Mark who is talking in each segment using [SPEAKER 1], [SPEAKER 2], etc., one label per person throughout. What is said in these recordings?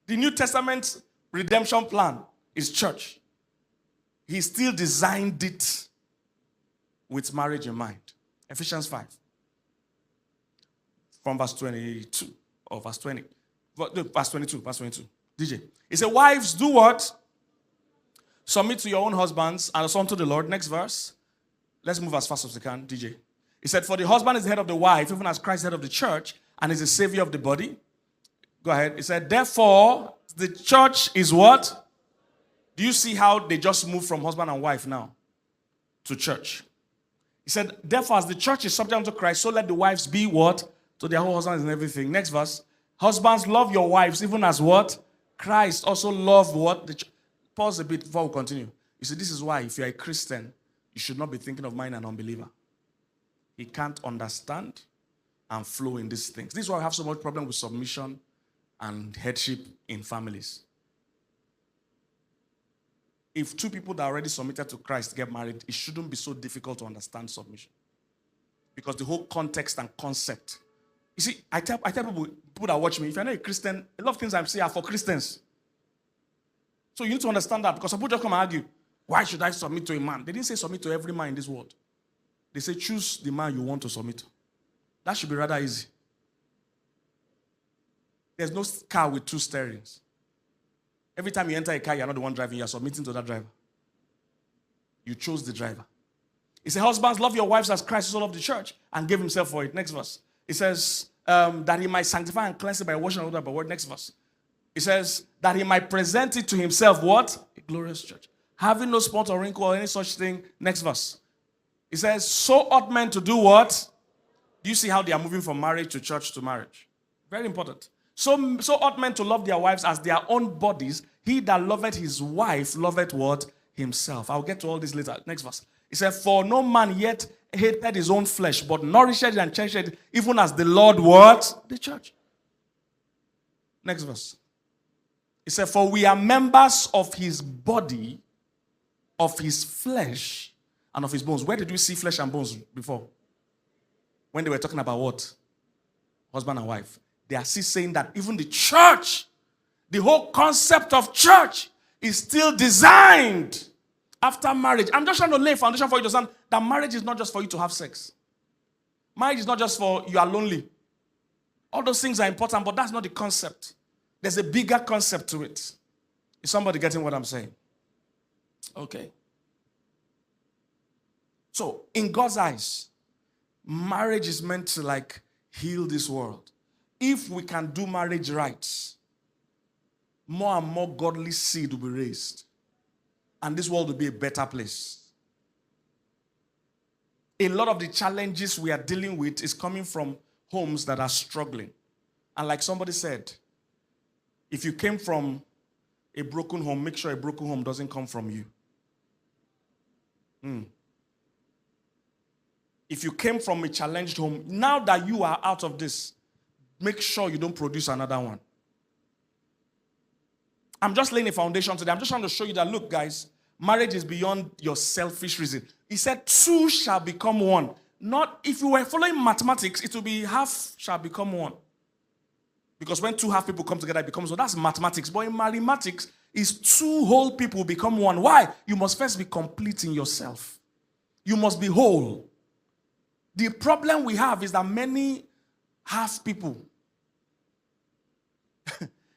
[SPEAKER 1] The New Testament redemption plan is church. He still designed it with marriage in mind. Ephesians 5. From verse 22 or verse 20. Verse 22. DJ. He said, wives, do what? Submit to your own husbands and also unto the Lord. Next verse. Let's move as fast as we can, DJ. He said, for the husband is the head of the wife, even as Christ is the head of the church, and is the savior of the body. Go ahead. He said, therefore, the church is what? Do you see how they just moved from husband and wife now to church? He said, therefore, as the church is subject unto Christ, so let the wives be what? To their whole husbands and everything. Next verse. Husbands, love your wives, even as what? Christ also loved what? Pause a bit before we continue. You see, this is why if you're a Christian, you should not be thinking of marrying an unbeliever. He can't understand and flow in these things. This is why we have so much problem with submission and headship in families. If two people that are already submitted to Christ get married, it shouldn't be so difficult to understand submission. Because the whole context and concept. You see, I tell people that watch me, if you're not a Christian, a lot of things I say are for Christians. So you need to understand that, because some people just come and argue, why should I submit to a man? They didn't say submit to every man in this world. They say choose the man you want to submit to. That should be rather easy. There's no car with two steerings. Every time you enter a car, you're not the one driving, you're submitting to that driver. You chose the driver. He said, husbands, love your wives as Christ also loved the church and gave himself for it. Next verse. It says, that he might sanctify and cleanse it by washing of water by word. Next verse. It says, that he might present it to himself, what? A glorious church. Having no spot or wrinkle or any such thing. Next verse. It says, so ought men to do what? Do you see how they are moving from marriage to church to marriage? Very important. So ought men to love their wives as their own bodies. He that loveth his wife loveth what? Himself. I'll get to all this later. Next verse. He said, for no man yet hated his own flesh, but nourished it and cherished it, even as the Lord what? The church. Next verse. He said, for we are members of his body, of his flesh, and of his bones. Where did we see flesh and bones before? When they were talking about what? Husband and wife. They are still saying that even the church, the whole concept of church is still designed after marriage. I'm just trying to lay a foundation for you to understand that marriage is not just for you to have sex. Marriage is not just for you are lonely. All those things are important, but that's not the concept. There's a bigger concept to it. Is somebody getting what I'm saying? Okay. So, in God's eyes, marriage is meant to like heal this world. If we can do marriage right, more and more godly seed will be raised. And this world will be a better place. A lot of the challenges we are dealing with is coming from homes that are struggling. And like somebody said, if you came from a broken home, make sure a broken home doesn't come from you. If you came from a challenged home, now that you are out of this, make sure you don't produce another one. I'm just laying a foundation today. I'm just trying to show you that, look, guys, marriage is beyond your selfish reason. He said, two shall become one. Not, if you were following mathematics, it will be half shall become one. Because when two half people come together, it becomes one. That's mathematics. But in mathematics, it's two whole people become one. Why? You must first be complete in yourself. You must be whole. The problem we have is that many half people.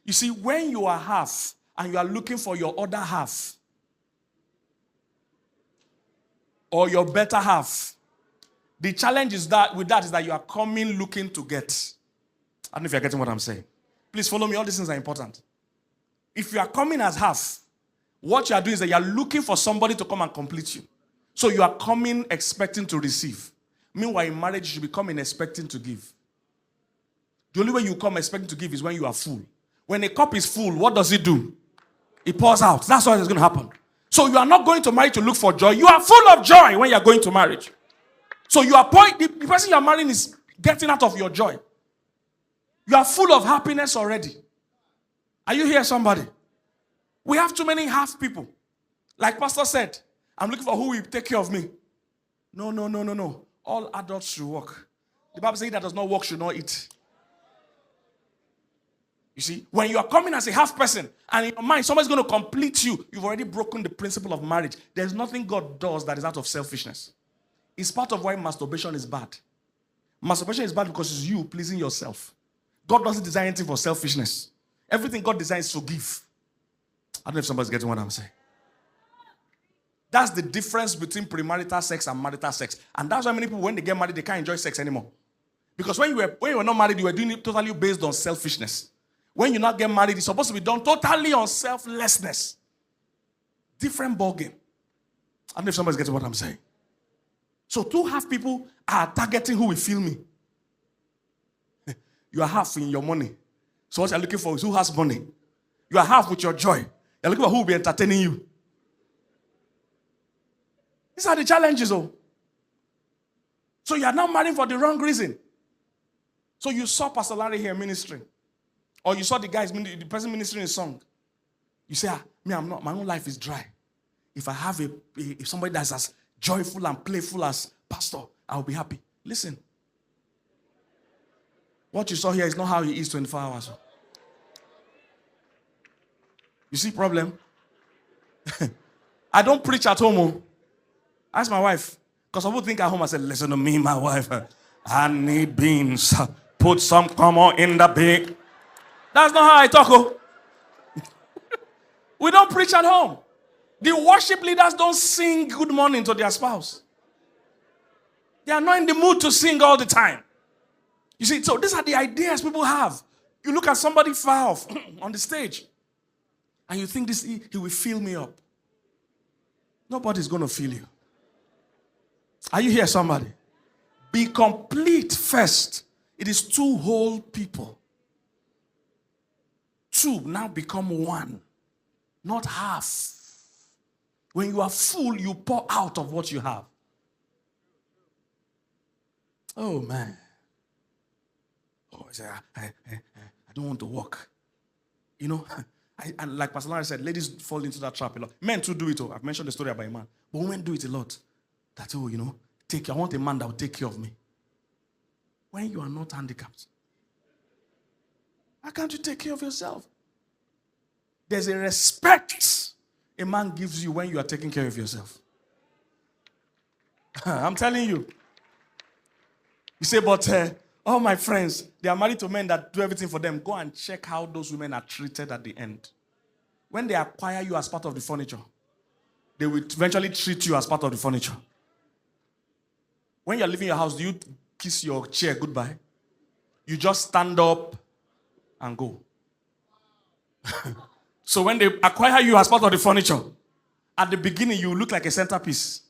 [SPEAKER 1] You see, when you are half and you are looking for your other half or your better half, the challenge is that with that is that you are coming looking to get. I don't know if you're getting what I'm saying. Please follow me. All these things are important. If you are coming as half, what you are doing is that you are looking for somebody to come and complete you. So you are coming expecting to receive. Meanwhile, in marriage, you should be coming expecting to give. The only way you come expecting to give is when you are full. When a cup is full, what does it do? It pours out. That's what is going to happen. So you are not going to marriage to look for joy. You are full of joy when you are going to marriage. So you are the person you are marrying is getting out of your joy. You are full of happiness already. Are you here, somebody? We have too many half people. Like Pastor said, I'm looking for who will take care of me. No. All adults should work. The Bible says that does not work should not eat. You see, when you are coming as a half person and in your mind somebody's going to complete you, you've already broken the principle of marriage. There's nothing God does that is out of selfishness. It's part of why masturbation is bad. Masturbation is bad because it's you pleasing yourself. God doesn't design anything for selfishness. Everything God designs to give. I don't know if somebody's getting what I'm saying. That's the difference between premarital sex and marital sex. And that's why many people, when they get married, they can't enjoy sex anymore. Because when you were not married, you were doing it totally based on selfishness. When you not get married, it's supposed to be done totally on selflessness. Different ballgame. I don't know if somebody's getting what I'm saying. So two half people are targeting who will feel me. You are half in your money. So what you're looking for is who has money. You are half with your joy. You're looking for who will be entertaining you. These are the challenges, oh. So you are now marrying for the wrong reason. So you saw Pastor Larry here ministering. Or you saw the person ministering a song. You say, my own life is dry. If I have if somebody that's as joyful and playful as Pastor, I'll be happy. Listen. What you saw here is not how he is 24 hours. You see problem? I don't preach at home. Ask my wife. Because I would think at home, I said, listen to me, my wife. I need beans. Put some common in the big. That's not how I talk. Oh. We don't preach at home. The worship leaders don't sing good morning to their spouse. They are not in the mood to sing all the time. You see, so these are the ideas people have. You look at somebody far off on the stage, and you think he will fill me up. Nobody's going to fill you. Are you here, somebody? Be complete first. It is two whole people. Two now become one, not half. When you are full, you pour out of what you have. Oh, man. Oh, I don't want to walk. You know, and like Pastor Larry said, ladies fall into that trap a lot. Men too do it. I've mentioned the story about a man. But women do it a lot. That, I want a man that will take care of me. When you are not handicapped, how can't you take care of yourself? There's a respect a man gives you when you are taking care of yourself. I'm telling you. You say, but all my friends, they are married to men that do everything for them. Go and check how those women are treated at the end. When they acquire you as part of the furniture, they will eventually treat you as part of the furniture. When you're leaving your house, do you kiss your chair goodbye? You just stand up and go. So when they acquire you as part of the furniture, at the beginning you look like a centerpiece.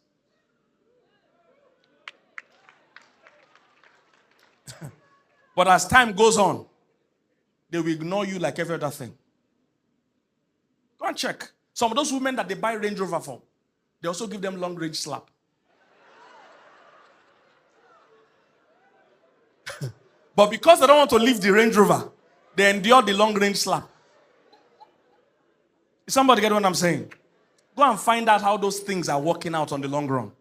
[SPEAKER 1] But as time goes on, they will ignore you like every other thing. Go and check. Some of those women that they buy Range Rover for, they also give them long range slap. But because they don't want to leave the Range Rover, they endure the long range slap. Is somebody get what I'm saying? Go and find out how those things are working out on the long run.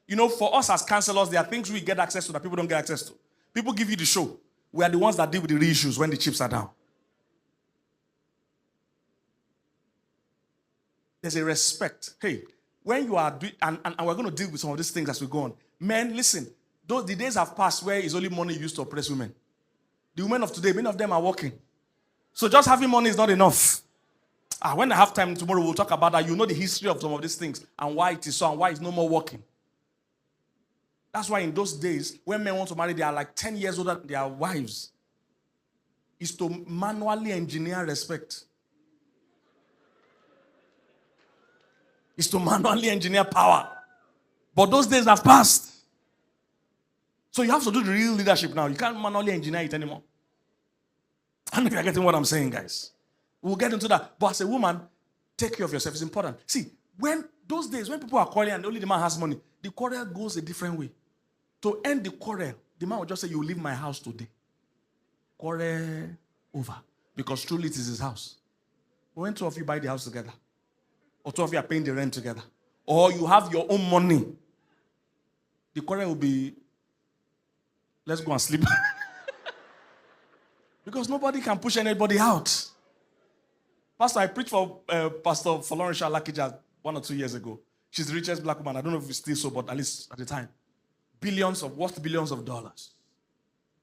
[SPEAKER 1] You know, for us as counselors, there are things we get access to that people don't get access to. People give you the show. We are the ones that deal with the real issues when the chips are down. There's a respect. Hey, when you are and we're going to deal with some of these things as we go on. Men, listen. The days have passed where it's only money used to oppress women. The women of today, many of them are working. So just having money is not enough. When I have time tomorrow, we'll talk about that. You know the history of some of these things and why it is so and why it's no more working. That's why in those days, when men want to marry, they are like 10 years older than their wives. It's to manually engineer respect. It's to manually engineer power. But those days have passed. So you have to do the real leadership now. You can't manually engineer it anymore. I don't know if you're getting what I'm saying, guys. We'll get into that. But as a woman, take care of yourself. It's important. See, when those days, when people are quarreling and only the man has money, the quarrel goes a different way. To end the quarrel, the man will just say, you will leave my house today. Quarrel over. Because truly it is his house. But when two of you buy the house together, or two of you are paying the rent together, or you have your own money, the quarrel will be, let's go and sleep. Because nobody can push anybody out. Pastor, I preached for Pastor Folorunsho Alakija 1 or 2 years ago. She's the richest black woman. I don't know if it's still so, but at least at the time. Worth billions of dollars.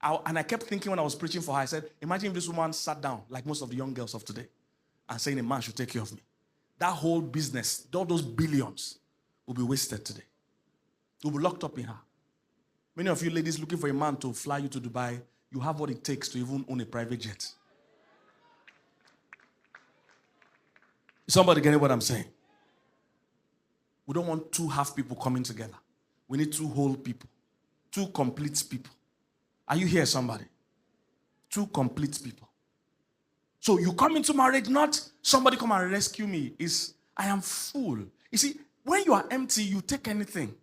[SPEAKER 1] And I kept thinking when I was preaching for her, I said, imagine if this woman sat down, like most of the young girls of today, and saying a man should take care of me. That whole business, all those billions, will be wasted today. Will be locked up in her. Many of you ladies looking for a man to fly you to Dubai, you have what it takes to even own a private jet. Is somebody getting what I'm saying? We don't want two half people coming together. We need two whole people. Two complete people. Are you here, somebody? Two complete people. So you come into marriage, not somebody come and rescue me. It's, I am full. You see, when you are empty, you take anything.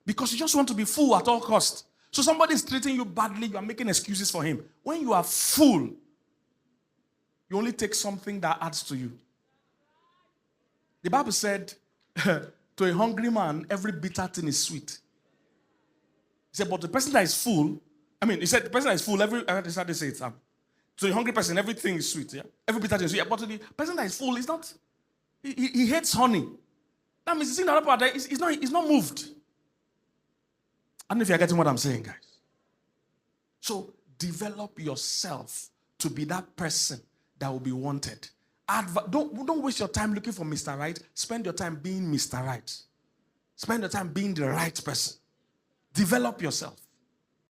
[SPEAKER 1] Because you just want to be full at all costs. So somebody is treating you badly, you are making excuses for him. When you are full, you only take something that adds to you. The Bible said, to a hungry man, every bitter thing is sweet. He said, but the person that is full, he said, the person that is full, that's how they say it. To a hungry person, everything is sweet. Yeah? Every bitter thing is sweet. But to the person that is full, is not, he hates honey. That means the other part there is not moved. I don't know if you're getting what I'm saying, guys. So develop yourself to be that person that will be wanted. Don't waste your time looking for Mr. Right. Spend your time being Mr. Right. Spend your time being the right person. Develop yourself.